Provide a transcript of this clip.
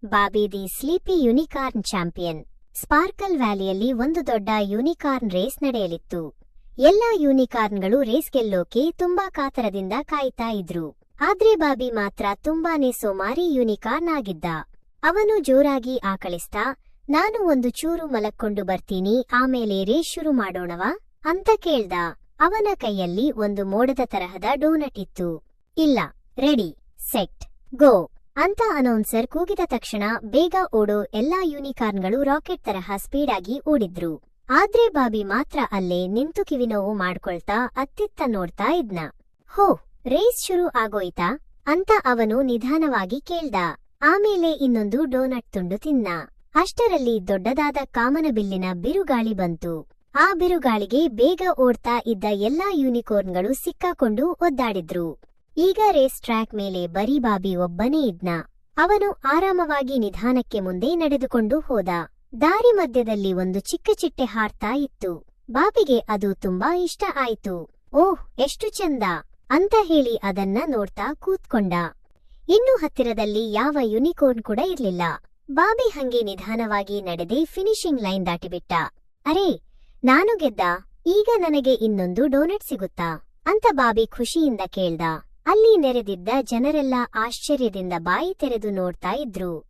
Bobby the sleepy unicorn champion. Sparkle ವ್ಯಾಲಿಯಲ್ಲಿ ಒಂದು ದೊಡ್ಡ ಯೂನಿಕಾರ್ನ್ ರೇಸ್ ನಡೆಯಲಿತ್ತು. ಎಲ್ಲಾ ಯೂನಿಕಾರ್ನ್ಗಳು ರೇಸ್ ಗೆಲ್ಲೋಕೆ ತುಂಬಾ ಕಾತರದಿಂದ ಕಾಯ್ತಾ ಇದ್ರು. ಆದ್ರೆ ಬಾಬಿ ಮಾತ್ರ ತುಂಬಾನೇ ಸೋಮಾರಿ ಯೂನಿಕಾರ್ನ್ ಆಗಿದ್ದ. ಅವನು ಜೋರಾಗಿ ಆಕಳಿಸ್ತಾ, ನಾನು ಒಂದು ಚೂರು ಮಲಕ್ಕೊಂಡು ಬರ್ತೀನಿ, ಆಮೇಲೆ ರೇಸ್ ಶುರು ಮಾಡೋಣವಾ ಅಂತ ಕೇಳ್ದ. ಅವನ ಕೈಯಲ್ಲಿ ಒಂದು ಮೋಡದ ತರಹದ ಡೋನಟ್ ಇತ್ತು. ಇಲ್ಲ, ರೆಡಿ, ಸೆಟ್, ಗೋ ಅಂತ ಅನೌನ್ಸರ್ ಕೂಗಿದ ತಕ್ಷಣ ಬೇಗ ಓಡೋ ಎಲ್ಲಾ ಯೂನಿಕಾರ್ನ್ಗಳು ರಾಕೆಟ್ ತರಹ ಸ್ಪೀಡಾಗಿ ಓಡಿದ್ರು. ಆದ್ರೆ ಬಾಬಿ ಮಾತ್ರ ಅಲ್ಲೇ ನಿಂತು ಕಿವಿನೋವು ಮಾಡ್ಕೊಳ್ತಾ ಅತ್ತಿತ್ತ ನೋಡ್ತಾ ಇದ್ನ. ಹೋ, ರೇಸ್ ಶುರು ಆಗೋಯ್ತಾ ಅಂತ ಅವನು ನಿಧಾನವಾಗಿ ಕೇಳ್ದ. ಆಮೇಲೆ ಇನ್ನೊಂದು ಡೋನಟ್ ತುಂಡು ತಿನ್ನ. ಅಷ್ಟರಲ್ಲಿ ದೊಡ್ಡದಾದ ಕಾಮನಬಿಲ್ಲಿನ ಬಿರುಗಾಳಿ ಬಂತು. ಆ ಬಿರುಗಾಳಿಗೆ ಬೇಗ ಓಡ್ತಾ ಇದ್ದ ಎಲ್ಲಾ ಯೂನಿಕೋರ್ನ್ಗಳು ಸಿಕ್ಕಾಕೊಂಡು ಒದ್ದಾಡಿದ್ರು. ಈಗ ರೇಸ್ ಟ್ರ್ಯಾಕ್ ಮೇಲೆ ಬರೀ ಬಾಬಿ ಒಬ್ಬನೇ ಇದ್ನ. ಅವನು ಆರಾಮವಾಗಿ ನಿಧಾನಕ್ಕೆ ಮುಂದೆ ನಡೆದುಕೊಂಡು ಹೋದ. ದಾರಿ ಮಧ್ಯದಲ್ಲಿ ಒಂದು ಚಿಕ್ಕ ಚಿಟ್ಟೆ ಹಾರ್ತಾ ಇತ್ತು. ಬಾಬಿಗೆ ಅದು ತುಂಬಾ ಇಷ್ಟ ಆಯ್ತು. ಓಹ್, ಎಷ್ಟು ಚಂದ ಅಂತ ಹೇಳಿ ಅದನ್ನ ನೋಡ್ತಾ ಕೂತ್ಕೊಂಡ. ಇನ್ನು ಹತ್ತಿರದಲ್ಲಿ ಯಾವ ಯೂನಿಕೋರ್ನ್ ಕೂಡ ಇರ್ಲಿಲ್ಲ. ಬಾಬಿ ಹಂಗೆ ನಿಧಾನವಾಗಿ ನಡೆದೇ ಫಿನಿಶಿಂಗ್ ಲೈನ್ ದಾಟಿಬಿಟ್ಟ. ಅರೇ, ನಾನು ಗೆದ್ದ, ಈಗ ನನಗೆ ಇನ್ನೊಂದು ಡೋನಟ್ ಸಿಗುತ್ತಾ ಅಂತ ಬಾಬಿ ಖುಷಿಯಿಂದ ಕೇಳ್ದ. ಅಲ್ಲಿ ನೆರೆದಿದ್ದ ಜನರೆಲ್ಲ ಆಶ್ಚರ್ಯದಿಂದ ಬಾಯಿ ತೆರೆದು ನೋಡ್ತಾ ಇದ್ರು.